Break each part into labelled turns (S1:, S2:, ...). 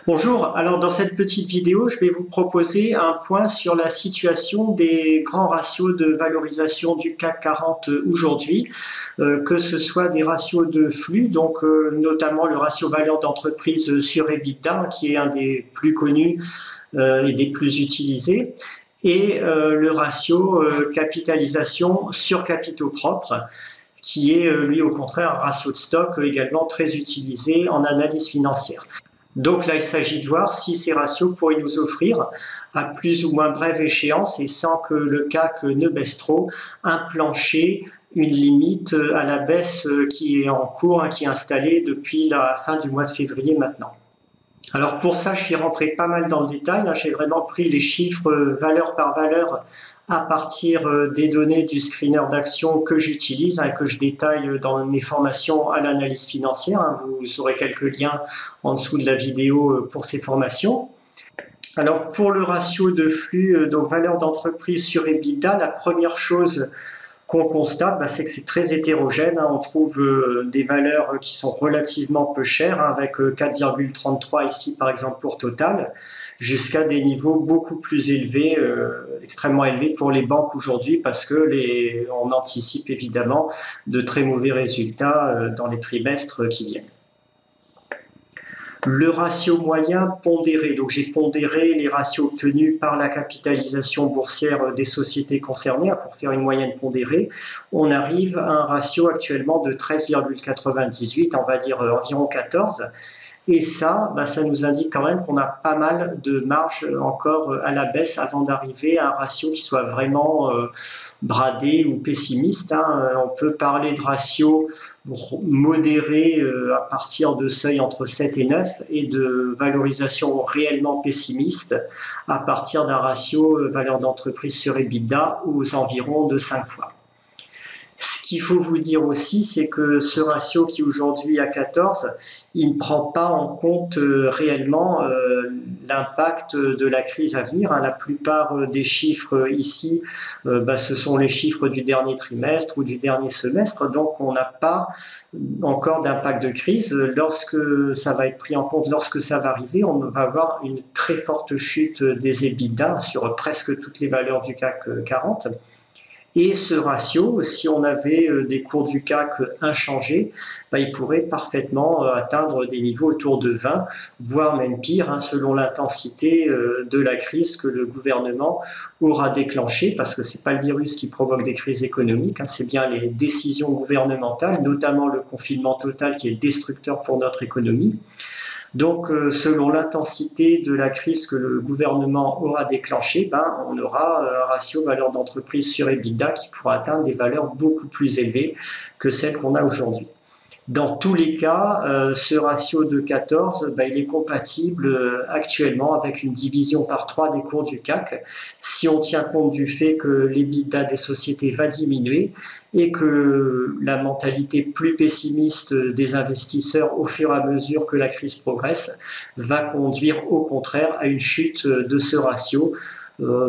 S1: Bonjour, alors dans cette petite vidéo, je vais vous proposer un point sur la situation des grands ratios de valorisation du CAC 40 aujourd'hui, que ce soit des ratios de flux, donc notamment le ratio valeur d'entreprise sur EBITDA, qui est un des plus connus et des plus utilisés, et le ratio capitalisation sur capitaux propres, qui est lui au contraire un ratio de stock également très utilisé en analyse financière. Donc là, il s'agit de voir si ces ratios pourraient nous offrir, à plus ou moins brève échéance et sans que le CAC ne baisse trop, un plancher, une limite à la baisse qui est en cours, qui est installée depuis la fin du mois de février maintenant. Alors pour ça, je suis rentré pas mal dans le détail. J'ai vraiment pris les chiffres valeur par valeur à partir des données du screener d'action que j'utilise, que je détaille dans mes formations à l'analyse financière. Vous aurez quelques liens en dessous de la vidéo pour ces formations. Alors pour le ratio de flux, donc valeur d'entreprise sur EBITDA, la première chose qu'on constate, c'est que c'est très hétérogène. On trouve des valeurs qui sont relativement peu chères, avec 4,33 ici par exemple pour Total, jusqu'à des niveaux beaucoup plus élevés, extrêmement élevés pour les banques aujourd'hui, parce que on anticipe évidemment de très mauvais résultats dans les trimestres qui viennent. Le ratio moyen pondéré, donc j'ai pondéré les ratios obtenus par la capitalisation boursière des sociétés concernées pour faire une moyenne pondérée. On arrive à un ratio actuellement de 13,98, on va dire environ 14. Et ça, ça nous indique quand même qu'on a pas mal de marge encore à la baisse avant d'arriver à un ratio qui soit vraiment bradé ou pessimiste. On peut parler de ratio modéré à partir de seuils entre 7 et 9 et de valorisation réellement pessimiste à partir d'un ratio valeur d'entreprise sur EBITDA aux environs de 5 fois. Ce qu'il faut vous dire aussi, c'est que ce ratio qui est aujourd'hui à 14, il ne prend pas en compte réellement l'impact de la crise à venir. La plupart des chiffres ici, ce sont les chiffres du dernier trimestre ou du dernier semestre, donc on n'a pas encore d'impact de crise. Lorsque ça va être pris en compte, lorsque ça va arriver, on va avoir une très forte chute des EBITDA sur presque toutes les valeurs du CAC 40. Et ce ratio, si on avait des cours du CAC inchangés, il pourrait parfaitement atteindre des niveaux autour de 20, voire même pire, selon l'intensité de la crise que le gouvernement aura déclenchée, parce que ce n'est pas le virus qui provoque des crises économiques, c'est bien les décisions gouvernementales, notamment le confinement total qui est destructeur pour notre économie. Donc, selon l'intensité de la crise que le gouvernement aura déclenchée, on aura un ratio valeur d'entreprise sur EBITDA qui pourra atteindre des valeurs beaucoup plus élevées que celles qu'on a aujourd'hui. Dans tous les cas, ce ratio de 14, il est compatible actuellement avec une division par 3 des cours du CAC, si on tient compte du fait que l'EBITDA des sociétés va diminuer et que la mentalité plus pessimiste des investisseurs au fur et à mesure que la crise progresse va conduire au contraire à une chute de ce ratio,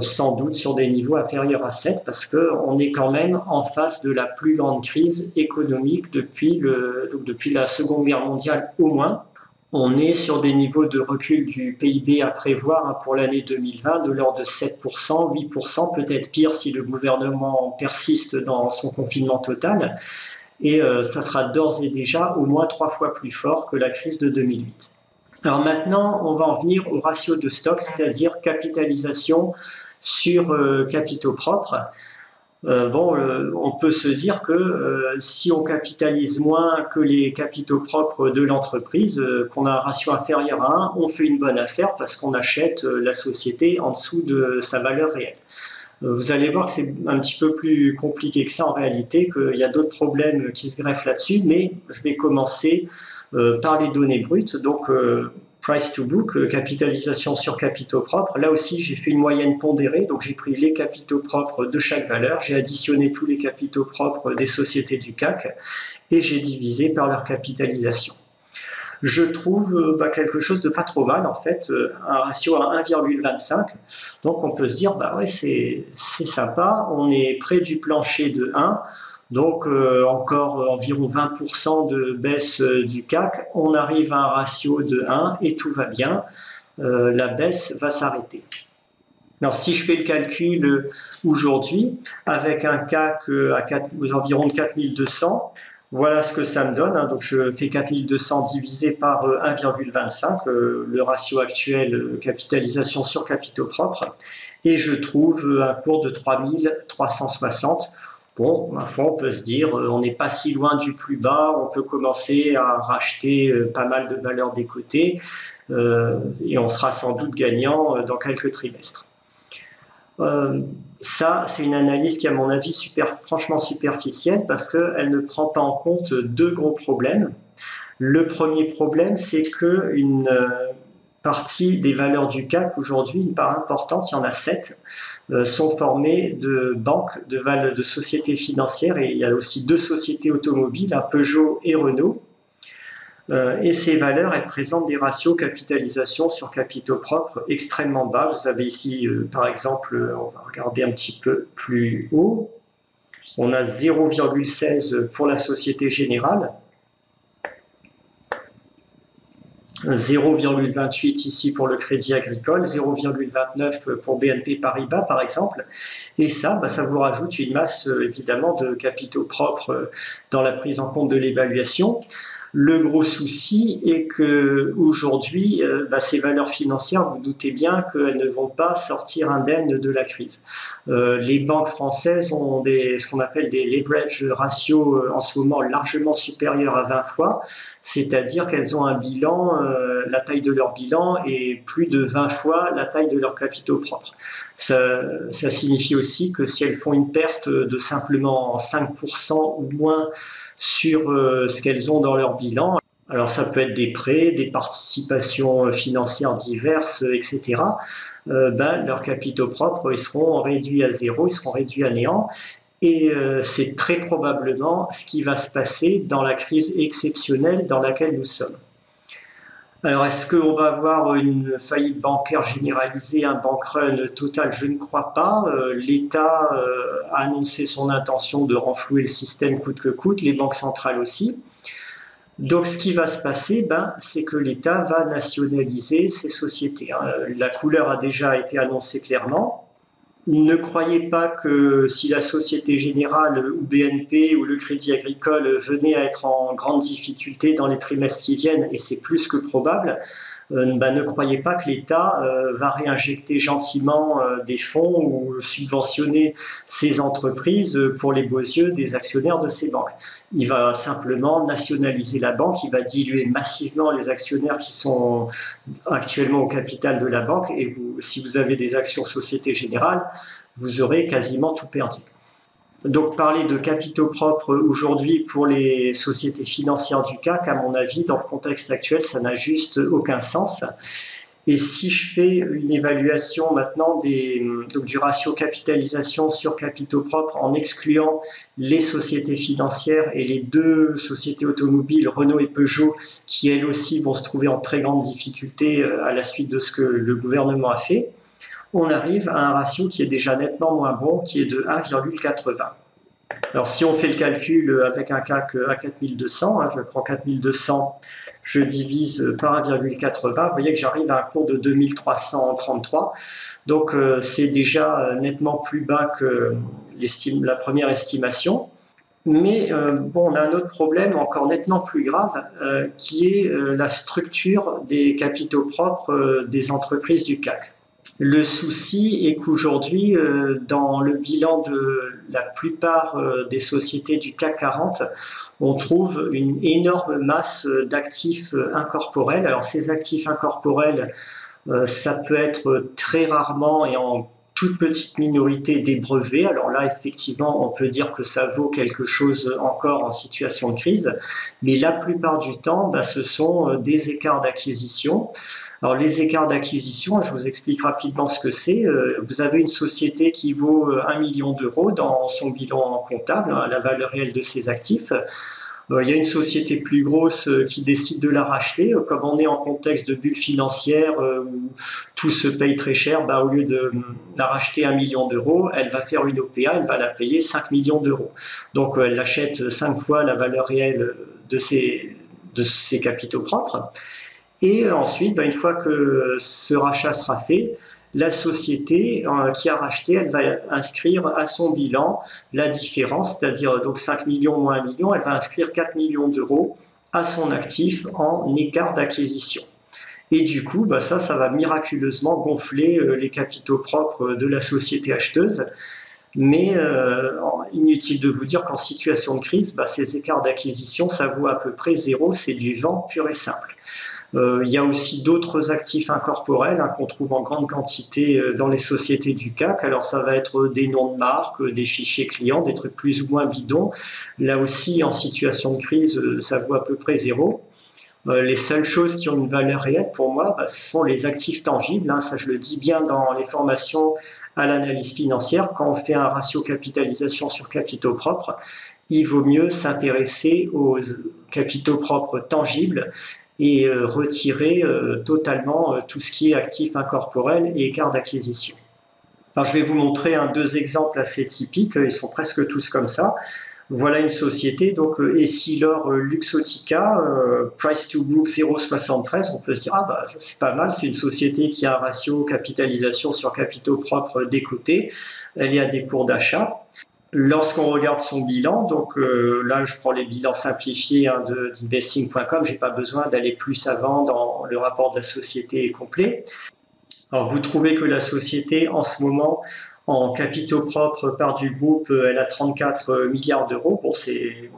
S1: sans doute sur des niveaux inférieurs à 7, parce qu'on est quand même en face de la plus grande crise économique depuis la Seconde Guerre mondiale au moins. On est sur des niveaux de recul du PIB à prévoir pour l'année 2020 de l'ordre de 7%, 8%, peut-être pire si le gouvernement persiste dans son confinement total. Et ça sera d'ores et déjà au moins 3 fois plus fort que la crise de 2008. Alors maintenant, on va en venir au ratio de stock, c'est-à-dire capitalisation sur capitaux propres. On peut se dire que si on capitalise moins que les capitaux propres de l'entreprise, qu'on a un ratio inférieur à 1, on fait une bonne affaire parce qu'on achète la société en dessous de sa valeur réelle. Vous allez voir que c'est un petit peu plus compliqué que ça en réalité, qu'il y a d'autres problèmes qui se greffent là-dessus, mais je vais commencer par les données brutes. Donc, price to book, capitalisation sur capitaux propres. Là aussi, j'ai fait une moyenne pondérée, donc j'ai pris les capitaux propres de chaque valeur, j'ai additionné tous les capitaux propres des sociétés du CAC et j'ai divisé par leur capitalisation. je trouve quelque chose de pas trop mal en fait, un ratio à 1,25. Donc on peut se dire, bah ouais, c'est sympa, on est près du plancher de 1, donc encore environ 20% de baisse du CAC, on arrive à un ratio de 1 et tout va bien, la baisse va s'arrêter. Alors, si je fais le calcul aujourd'hui, avec un CAC aux environs de 4200, voilà ce que ça me donne. Donc, je fais 4200 divisé par 1,25, le ratio actuel capitalisation sur capitaux propres, et je trouve un cours de 3360. Bon, ma foi, on peut se dire, on n'est pas si loin du plus bas, on peut commencer à racheter pas mal de valeurs des côtés, et on sera sans doute gagnant dans quelques trimestres. Ça, c'est une analyse qui, à mon avis, franchement superficielle parce qu'elle ne prend pas en compte deux gros problèmes. Le premier problème, c'est qu'une partie des valeurs du CAC aujourd'hui, une part importante, il y en a 7, sont formées de banques, de sociétés financières, et il y a aussi 2 sociétés automobiles, Peugeot et Renault. Et ces valeurs, elles présentent des ratios capitalisation sur capitaux propres extrêmement bas. Vous avez ici, par exemple, on va regarder un petit peu plus haut, on a 0,16 pour la Société Générale, 0,28 ici pour le Crédit Agricole, 0,29 pour BNP Paribas par exemple, et ça vous rajoute une masse évidemment de capitaux propres dans la prise en compte de l'évaluation. Le gros souci est qu'aujourd'hui, ces valeurs financières, vous doutez bien qu'elles ne vont pas sortir indemnes de la crise. Les banques françaises ont ce qu'on appelle des leverage ratios en ce moment largement supérieurs à 20 fois, c'est-à-dire qu'elles ont un bilan, la taille de leur bilan est plus de 20 fois la taille de leurs capitaux propres. Ça signifie aussi que si elles font une perte de simplement 5% ou moins sur ce qu'elles ont dans leur bilan, alors ça peut être des prêts, des participations financières diverses, etc., leurs capitaux propres ils seront réduits à zéro, ils seront réduits à néant. Et c'est très probablement ce qui va se passer dans la crise exceptionnelle dans laquelle nous sommes. Alors, est-ce qu'on va avoir une faillite bancaire généralisée, un bank run total? Je ne crois pas. L'État a annoncé son intention de renflouer le système coûte que coûte, les banques centrales aussi. Donc, ce qui va se passer, c'est que l'État va nationaliser ces sociétés. La couleur a déjà été annoncée clairement. Ne croyez pas que si la Société Générale ou BNP ou le Crédit Agricole venaient à être en grande difficulté dans les trimestres qui viennent, et c'est plus que probable, ne croyez pas que l'État va réinjecter gentiment des fonds ou subventionner ces entreprises pour les beaux yeux des actionnaires de ces banques. Il va simplement nationaliser la banque, il va diluer massivement les actionnaires qui sont actuellement au capital de la banque, et si vous avez des actions Société Générale, vous aurez quasiment tout perdu. Donc parler de capitaux propres aujourd'hui pour les sociétés financières du CAC, à mon avis, dans le contexte actuel, ça n'a juste aucun sens. Et si je fais une évaluation maintenant du ratio capitalisation sur capitaux propres en excluant les sociétés financières et les 2 sociétés automobiles, Renault et Peugeot, qui elles aussi vont se trouver en très grande difficulté à la suite de ce que le gouvernement a fait, on arrive à un ratio qui est déjà nettement moins bon, qui est de 1,80. Alors si on fait le calcul avec un CAC à 4200, je prends 4200, je divise par 1,80, vous voyez que j'arrive à un cours de 2333, donc c'est déjà nettement plus bas que la première estimation. Mais on a un autre problème encore nettement plus grave, qui est la structure des capitaux propres des entreprises du CAC. Le souci est qu'aujourd'hui, dans le bilan de la plupart des sociétés du CAC 40, on trouve une énorme masse d'actifs incorporels. Alors ces actifs incorporels, ça peut être très rarement et en toute petite minorité des brevets. Alors là, effectivement, on peut dire que ça vaut quelque chose encore en situation de crise, mais la plupart du temps, ce sont des écarts d'acquisition. Alors les écarts d'acquisition, je vous explique rapidement ce que c'est. Vous avez une société qui vaut 1 million d'euros dans son bilan comptable, la valeur réelle de ses actifs. Il y a une société plus grosse qui décide de la racheter. Comme on est en contexte de bulle financière où tout se paye très cher, au lieu de la racheter 1 million d'euros, elle va faire une OPA, elle va la payer 5 millions d'euros. Donc elle achète 5 fois la valeur réelle de ses capitaux propres. Et ensuite, une fois que ce rachat sera fait, la société qui a racheté, elle va inscrire à son bilan la différence, c'est-à-dire donc 5 millions moins 1 million, elle va inscrire 4 millions d'euros à son actif en écart d'acquisition. Et du coup, ça va miraculeusement gonfler les capitaux propres de la société acheteuse. Mais inutile de vous dire qu'en situation de crise, ces écarts d'acquisition, ça vaut à peu près zéro, c'est du vent pur et simple. Il y a aussi d'autres actifs incorporels qu'on trouve en grande quantité dans les sociétés du CAC. Alors ça va être des noms de marque, des fichiers clients, des trucs plus ou moins bidons. Là aussi, en situation de crise, ça vaut à peu près zéro. Les seules choses qui ont une valeur réelle pour moi, ce sont les actifs tangibles. Ça, je le dis bien dans les formations à l'analyse financière. Quand on fait un ratio capitalisation sur capitaux propres, il vaut mieux s'intéresser aux capitaux propres tangibles et retirer totalement tout ce qui est actifs incorporels et écart d'acquisition. Alors, je vais vous montrer deux exemples assez typiques, ils sont presque tous comme ça. Voilà une société, donc Essilor Luxottica, price to book 0,73, on peut se dire, ça c'est pas mal, c'est une société qui a un ratio capitalisation sur capitaux propres décoté, elle est à des cours d'achat. Lorsqu'on regarde son bilan, donc là je prends les bilans simplifiés d'investing.com, je n'ai pas besoin d'aller plus avant dans le rapport de la société complet. Alors vous trouvez que la société en ce moment, en capitaux propres part du groupe, elle a 34 milliards d'euros, on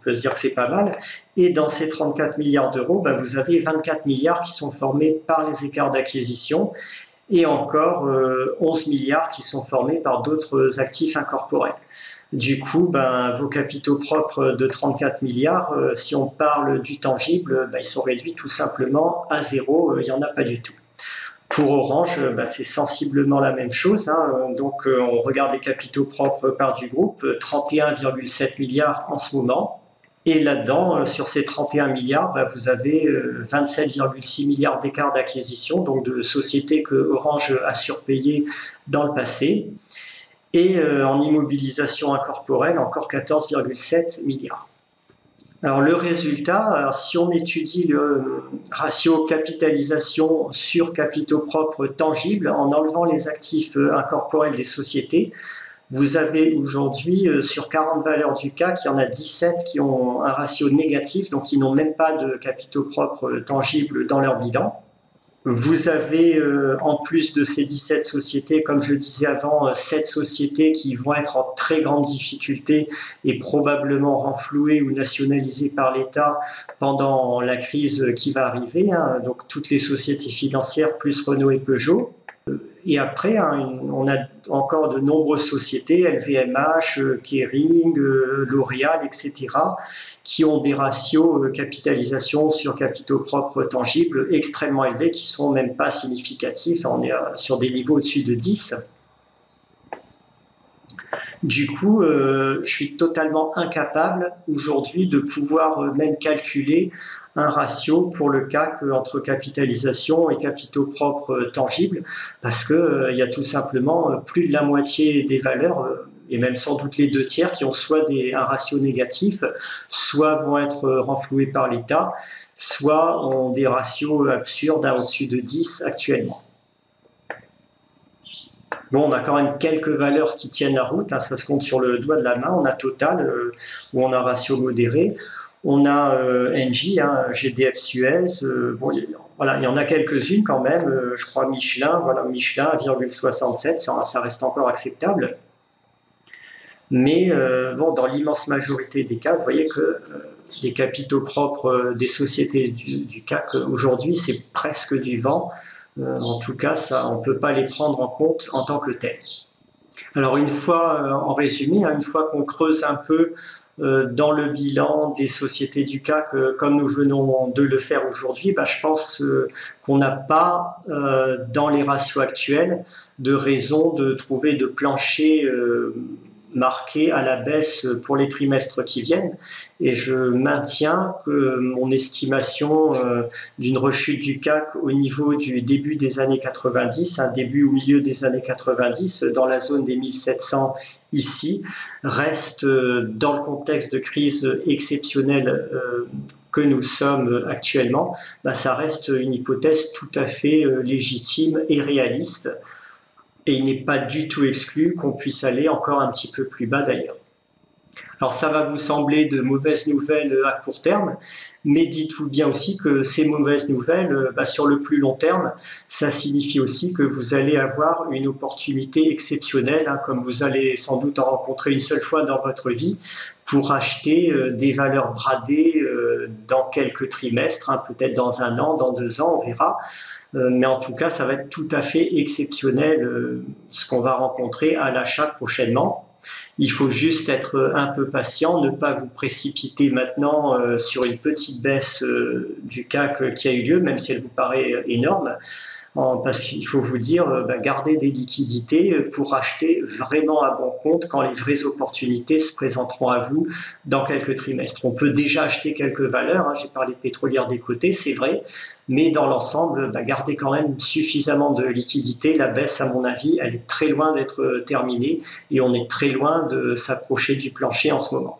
S1: peut se dire que c'est pas mal, et dans ces 34 milliards d'euros, vous avez 24 milliards qui sont formés par les écarts d'acquisition, et encore 11 milliards qui sont formés par d'autres actifs incorporels. Du coup, vos capitaux propres de 34 milliards, si on parle du tangible, ils sont réduits tout simplement à zéro, il n'y en a pas du tout. Pour Orange, c'est sensiblement la même chose. Donc, on regarde les capitaux propres part du groupe, 31,7 milliards en ce moment. Et là-dedans, sur ces 31 milliards, vous avez 27,6 milliards d'écart d'acquisition, donc de sociétés que Orange a surpayées dans le passé. Et en immobilisation incorporelle, encore 14,7 milliards. Alors le résultat, si on étudie le ratio capitalisation sur capitaux propres tangibles, en enlevant les actifs incorporels des sociétés, vous avez aujourd'hui, sur 40 valeurs du CAC, il y en a 17 qui ont un ratio négatif, donc qui n'ont même pas de capitaux propres tangibles dans leur bilan. Vous avez, en plus de ces 17 sociétés, comme je le disais avant, 7 sociétés qui vont être en très grande difficulté et probablement renflouées ou nationalisées par l'État pendant la crise qui va arriver. Donc toutes les sociétés financières, plus Renault et Peugeot. Et après, on a encore de nombreuses sociétés, LVMH, Kering, L'Oréal, etc., qui ont des ratios capitalisation sur capitaux propres tangibles extrêmement élevés, qui ne sont même pas significatifs. On est sur des niveaux au-dessus de 10. Du coup, je suis totalement incapable aujourd'hui de pouvoir même calculer un ratio pour le CAC entre capitalisation et capitaux propres tangibles, parce qu'il y a tout simplement plus de la moitié des valeurs, et même sans doute les 2/3, qui ont soit un ratio négatif, soit vont être renfloués par l'État, soit ont des ratios absurdes au-dessus de 10 actuellement. Bon, on a quand même quelques valeurs qui tiennent la route, ça se compte sur le doigt de la main. On a Total, où on a un ratio modéré. On a Engie, GDF Suez. Voilà, il y en a quelques-unes quand même. Je crois Michelin, Michelin 1,67, ça reste encore acceptable. Mais dans l'immense majorité des cas, vous voyez que les capitaux propres des sociétés du CAC aujourd'hui, c'est presque du vent. En tout cas, on ne peut pas les prendre en compte en tant que tels. Alors une fois, en résumé, une fois qu'on creuse un peu dans le bilan des sociétés du CAC, comme nous venons de le faire aujourd'hui, je pense qu'on n'a pas, dans les ratios actuels, de raison de trouver de plancher marqué à la baisse pour les trimestres qui viennent, et je maintiens que mon estimation d'une rechute du CAC au niveau du début des années 90, un début au milieu des années 90, dans la zone des 1700 ici, reste dans le contexte de crise exceptionnelle que nous sommes actuellement, ça reste une hypothèse tout à fait légitime et réaliste. Et il n'est pas du tout exclu qu'on puisse aller encore un petit peu plus bas d'ailleurs. Alors ça va vous sembler de mauvaises nouvelles à court terme, mais dites-vous bien aussi que ces mauvaises nouvelles, sur le plus long terme, ça signifie aussi que vous allez avoir une opportunité exceptionnelle, comme vous allez sans doute en rencontrer une seule fois dans votre vie, pour acheter des valeurs bradées dans quelques trimestres, peut-être dans 1 an, dans 2 ans, on verra. Mais en tout cas, ça va être tout à fait exceptionnel ce qu'on va rencontrer à l'achat prochainement. Il faut juste être un peu patient, ne pas vous précipiter maintenant sur une petite baisse du CAC qui a eu lieu, même si elle vous paraît énorme. Parce qu'il faut vous dire, gardez des liquidités pour acheter vraiment à bon compte quand les vraies opportunités se présenteront à vous dans quelques trimestres. On peut déjà acheter quelques valeurs, j'ai parlé pétrolière des côtés, c'est vrai, mais dans l'ensemble, gardez quand même suffisamment de liquidités. La baisse, à mon avis, elle est très loin d'être terminée et on est très loin de s'approcher du plancher en ce moment.